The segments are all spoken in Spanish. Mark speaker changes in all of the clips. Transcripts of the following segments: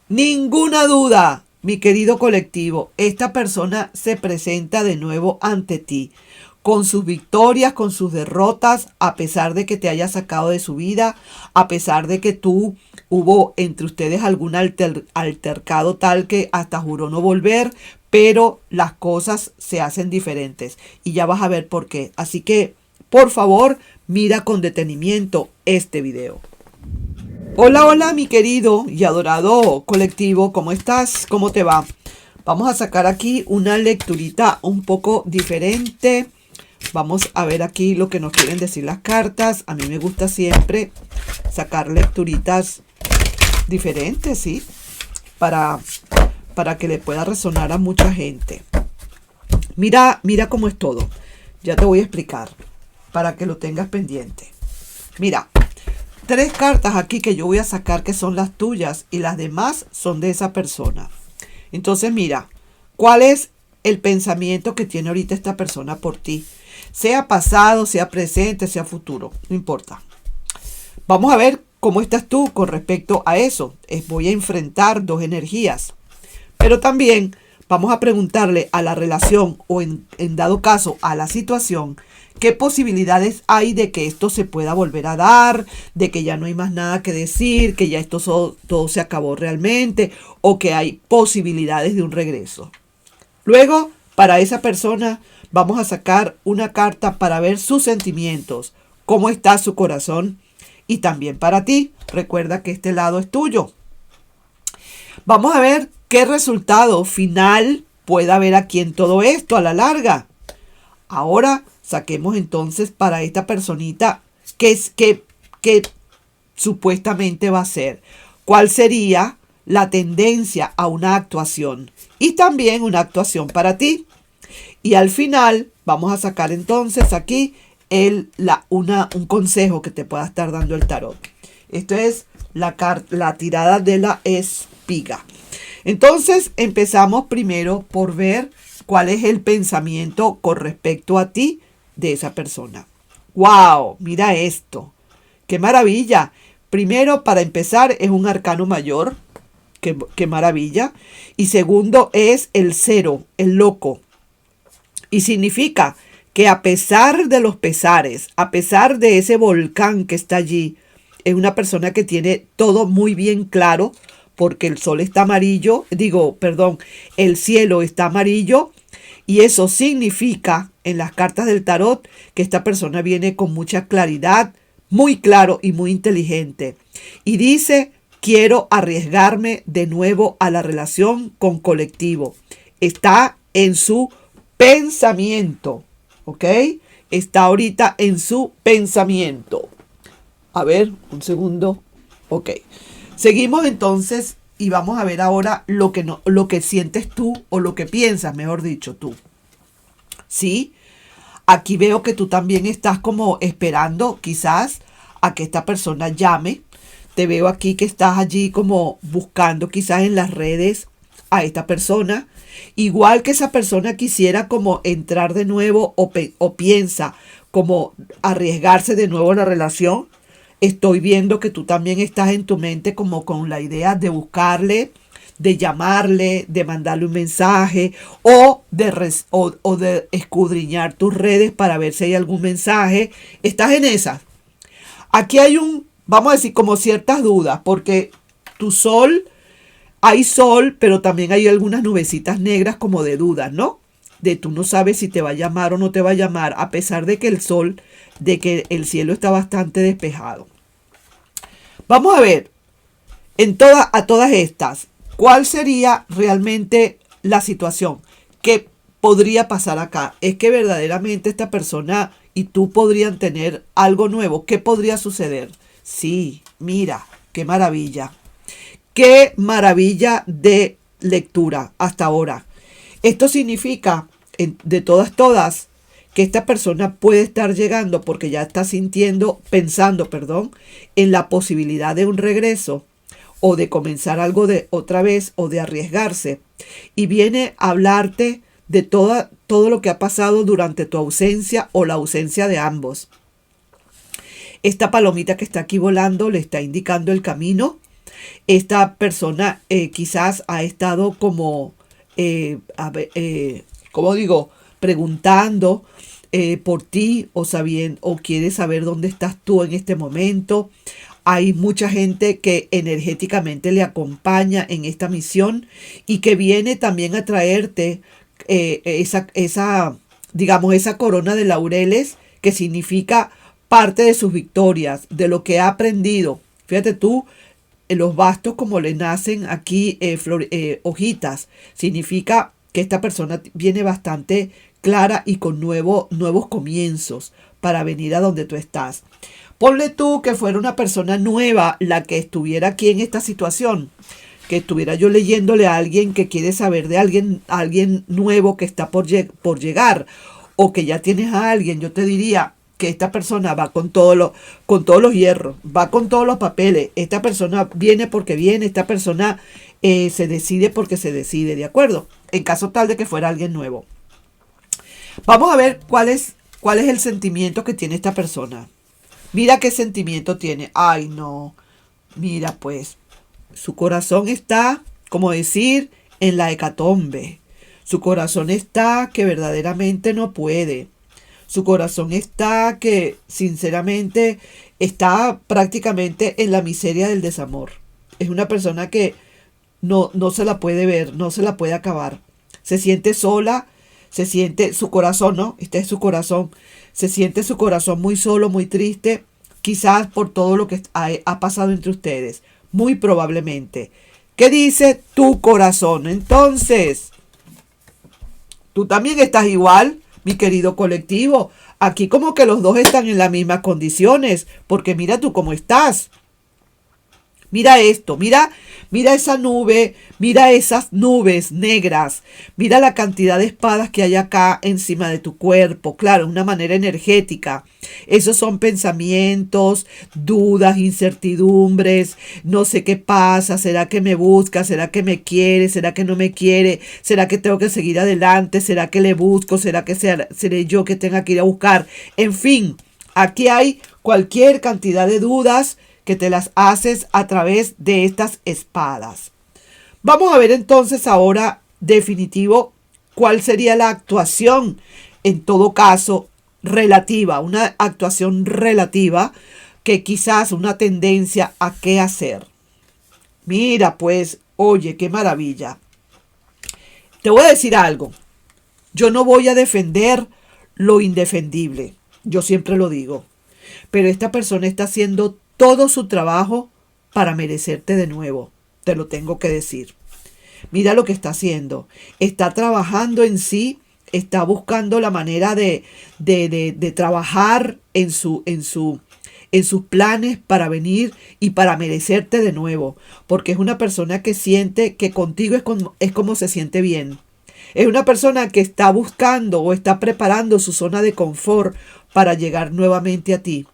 Speaker 1: Ninguna duda, mi querido colectivo, esta persona se presenta de nuevo ante ti, con sus victorias, con sus derrotas, a pesar de que te haya sacado de su vida, a pesar de que tú hubo entre ustedes algún altercado tal que hasta juró no volver, pero las cosas se hacen diferentes y ya vas a ver por qué. Así que, por favor, mira con detenimiento este video. Hola, hola, mi querido y adorado colectivo, ¿cómo estás? ¿Cómo te va? Vamos a sacar aquí una lecturita un poco diferente. Vamos a ver aquí lo que nos quieren decir las cartas. A mí me gusta siempre sacar lecturitas diferentes, ¿sí? Para que le pueda resonar a mucha gente. Mira cómo es todo. Ya te voy a explicar para que lo tengas pendiente. Mira. 3 cartas aquí que yo voy a sacar que son las tuyas y las demás son de esa persona. Entonces mira, ¿cuál es el pensamiento que tiene ahorita esta persona por ti? Sea pasado, sea presente, sea futuro, no importa. Vamos a ver cómo estás tú con respecto a eso. Voy a enfrentar 2 energías. Pero también vamos a preguntarle a la relación o en dado caso a la situación, ¿qué posibilidades hay de que esto se pueda volver a dar? De que ya no hay más nada que decir, que ya esto todo se acabó realmente, o que hay posibilidades de un regreso. Luego, para esa persona, vamos a sacar una carta para ver sus sentimientos, cómo está su corazón, y también para ti. Recuerda que este lado es tuyo. Vamos a ver qué resultado final puede haber aquí en todo esto a la larga. Ahora saquemos entonces para esta personita que supuestamente va a ser. ¿Cuál sería la tendencia a una actuación? Y también una actuación para ti. Y al final vamos a sacar entonces aquí un consejo que te pueda estar dando el tarot. Esto es la tirada de la espiga. Entonces empezamos primero por ver cuál es el pensamiento con respecto a ti de esa persona. ¡Wow! Mira esto. ¡Qué maravilla! Primero, para empezar, es un arcano mayor. ¡Qué maravilla! Y segundo, es el 0, el loco. Y significa que a pesar de los pesares, a pesar de ese volcán que está allí, es una persona que tiene todo muy bien claro, porque el sol está amarillo, el cielo está amarillo, y eso significa en las cartas del tarot que esta persona viene con mucha claridad, muy claro y muy inteligente. Y dice, quiero arriesgarme de nuevo a la relación con colectivo. Está en su pensamiento, ¿ok? Está ahorita en su pensamiento. A ver, un segundo. Ok. Seguimos entonces y vamos a ver ahora lo que sientes tú o lo que piensas, mejor dicho, tú. ¿Sí? Aquí veo que tú también estás como esperando quizás a que esta persona llame. Te veo aquí que estás allí como buscando quizás en las redes a esta persona. Igual que esa persona quisiera como entrar de nuevo o piensa como arriesgarse de nuevo a la relación. Estoy viendo que tú también estás en tu mente como con la idea de buscarle, de llamarle, de mandarle un mensaje o de escudriñar tus redes para ver si hay algún mensaje. Estás en esas. Aquí hay vamos a decir, como ciertas dudas, porque tu sol, hay sol, pero también hay algunas nubecitas negras como de dudas, ¿no? De tú no sabes si te va a llamar o no te va a llamar, a pesar de que que el cielo está bastante despejado. Vamos a ver, a todas estas, ¿cuál sería realmente la situación? ¿Qué podría pasar acá? Es que verdaderamente esta persona y tú podrían tener algo nuevo. ¿Qué podría suceder? Sí, mira, qué maravilla. Qué maravilla de lectura hasta ahora. Esto significa, de todas, que esta persona puede estar llegando porque ya está pensando, en la posibilidad de un regreso o de comenzar algo de otra vez o de arriesgarse. Y viene a hablarte de todo lo que ha pasado durante tu ausencia o la ausencia de ambos. Esta palomita que está aquí volando le está indicando el camino Esta persona quizás ha estado como, ¿cómo digo? Preguntando por ti o sabiendo o quiere saber dónde estás tú en este momento. Hay mucha gente que energéticamente le acompaña en esta misión y que viene también a traerte digamos, esa corona de laureles que significa parte de sus victorias, de lo que ha aprendido. Fíjate tú, los bastos como le nacen aquí hojitas, significa que esta persona viene bastante clara y con nuevos comienzos para venir a donde tú estás. Ponle tú que fuera una persona nueva la que estuviera aquí en esta situación, que estuviera yo leyéndole a alguien que quiere saber de alguien nuevo que está por llegar, o que ya tienes a alguien. Yo te diría que esta persona va con todos los hierros, va con todos los papeles. Esta persona viene porque viene, esta persona se decide porque se decide, ¿de acuerdo? En caso tal de que fuera alguien nuevo. Vamos a ver cuál es el sentimiento que tiene esta persona. Mira qué sentimiento tiene. Ay, no. Mira, pues, su corazón está, como decir, en la hecatombe. Su corazón está que verdaderamente no puede. Su corazón está que, sinceramente, está prácticamente en la miseria del desamor. Es una persona que no se la puede ver, no se la puede acabar. Se siente sola, se siente su corazón, ¿no? Este es su corazón. Se siente su corazón muy solo, muy triste, quizás por todo lo que ha pasado entre ustedes. Muy probablemente. ¿Qué dice tu corazón? Entonces, tú también estás igual, mi querido colectivo. Aquí como que los dos están en las mismas condiciones, porque mira tú cómo estás. Mira esto, mira esa nube, mira esas nubes negras, mira la cantidad de espadas que hay acá encima de tu cuerpo, claro, de una manera energética. Esos son pensamientos, dudas, incertidumbres, no sé qué pasa, ¿será que me busca? ¿Será que me quiere? ¿Será que no me quiere? ¿Será que tengo que seguir adelante? ¿Será que le busco? ¿Será que seré yo que tenga que ir a buscar? En fin, aquí hay cualquier cantidad de dudas que te las haces a través de estas espadas. Vamos a ver entonces ahora definitivo cuál sería la actuación, en todo caso relativa, una actuación relativa, que quizás una tendencia a qué hacer. Mira pues, oye, qué maravilla. Te voy a decir algo. Yo no voy a defender lo indefendible, yo siempre lo digo, pero esta persona está haciendo todo su trabajo para merecerte de nuevo. Te lo tengo que decir. Mira lo que está haciendo. Está trabajando en sí, está buscando la manera de trabajar en sus planes para venir y para merecerte de nuevo. Porque es una persona que siente que contigo es como se siente bien. Es una persona que está buscando o está preparando su zona de confort para llegar nuevamente a ti.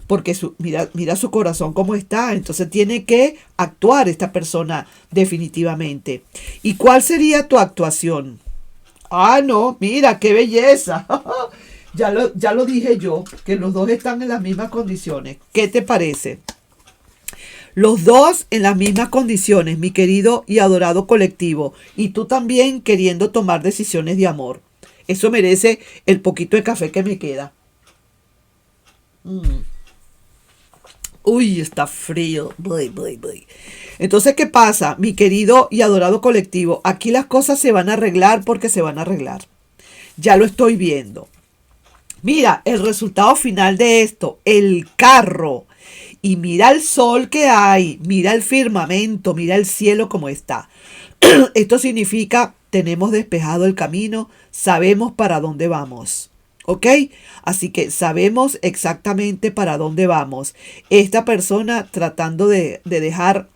Speaker 1: Porque mira su corazón cómo está. Entonces tiene que actuar esta persona definitivamente. ¿Y cuál sería tu actuación? Ah, no, mira, qué belleza. Ya lo dije yo, que los dos están en las mismas condiciones. ¿Qué te parece? Los dos en las mismas condiciones, mi querido y adorado colectivo. Y tú también queriendo tomar decisiones de amor. Eso merece el poquito de café que me queda. Uy, está frío. Entonces, ¿qué pasa, mi querido y adorado colectivo? Aquí las cosas se van a arreglar porque se van a arreglar. Ya lo estoy viendo. Mira, el resultado final de esto, el carro. Y mira el sol que hay, mira el firmamento, mira el cielo como está. Esto significa, tenemos despejado el camino, sabemos para dónde vamos. ¿Ok? Así que sabemos exactamente para dónde vamos. Esta persona tratando de dejar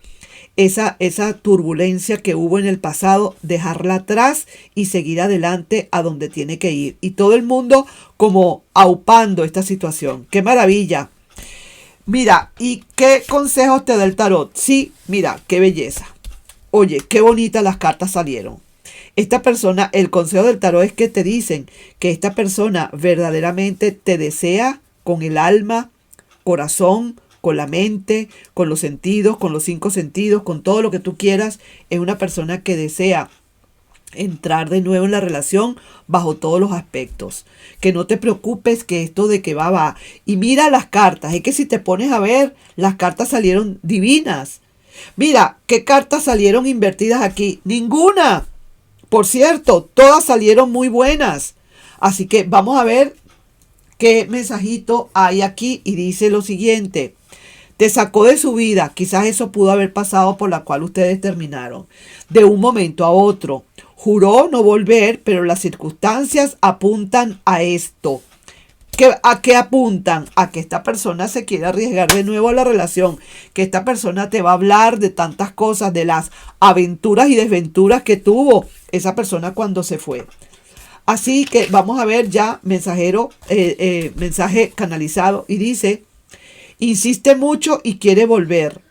Speaker 1: esa turbulencia que hubo en el pasado, dejarla atrás y seguir adelante a donde tiene que ir. Y todo el mundo como aupando esta situación. ¡Qué maravilla! Mira, ¿y qué consejos te da el tarot? Sí, mira, qué belleza. Oye, qué bonitas las cartas salieron. Esta persona, el consejo del tarot es que te dicen que esta persona verdaderamente te desea con el alma, corazón, con la mente, con los sentidos, con los 5 sentidos, con todo lo que tú quieras. Es una persona que desea entrar de nuevo en la relación bajo todos los aspectos. Que no te preocupes, que esto de que va. Y mira las cartas. Es que si te pones a ver, las cartas salieron divinas. Mira, ¿qué cartas salieron invertidas aquí? Ninguna. Por cierto, todas salieron muy buenas. Así que vamos a ver qué mensajito hay aquí. Y dice lo siguiente. Te sacó de su vida. Quizás eso pudo haber pasado por la cual ustedes terminaron. De un momento a otro. Juró no volver, pero las circunstancias apuntan a esto. ¿A qué apuntan? A que esta persona se quiere arriesgar de nuevo a la relación. Que esta persona te va a hablar de tantas cosas, de las aventuras y desventuras que tuvo esa persona cuando se fue. Así que vamos a ver ya mensaje canalizado. Y dice, insiste mucho y quiere volver.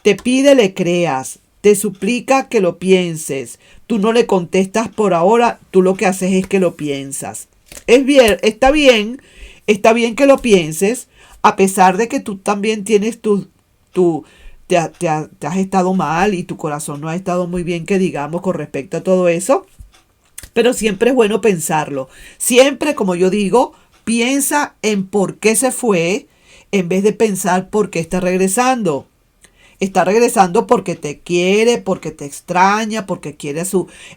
Speaker 1: Te pide le creas. Te suplica que lo pienses. Tú no le contestas por ahora. Tú lo que haces es que lo piensas. Es bien, está bien que lo pienses, a pesar de que tú también tienes te has estado mal y tu corazón no ha estado muy bien, que digamos, con respecto a todo eso. Pero siempre es bueno pensarlo. Siempre, como yo digo, piensa en por qué se fue, en vez de pensar por qué está regresando. Está regresando porque te quiere, porque te extraña, porque quiere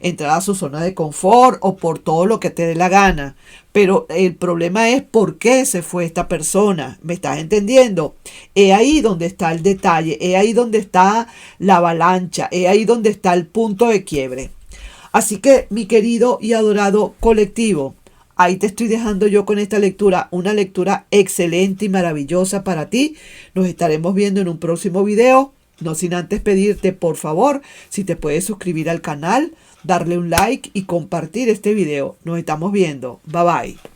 Speaker 1: entrar a su zona de confort o por todo lo que te dé la gana. Pero el problema es por qué se fue esta persona. ¿Me estás entendiendo? Es ahí donde está el detalle, es ahí donde está la avalancha, es ahí donde está el punto de quiebre. Así que, mi querido y adorado colectivo, ahí te estoy dejando yo con esta lectura, una lectura excelente y maravillosa para ti. Nos estaremos viendo en un próximo video. No sin antes pedirte, por favor, si te puedes suscribir al canal, darle un like y compartir este video. Nos estamos viendo. Bye bye.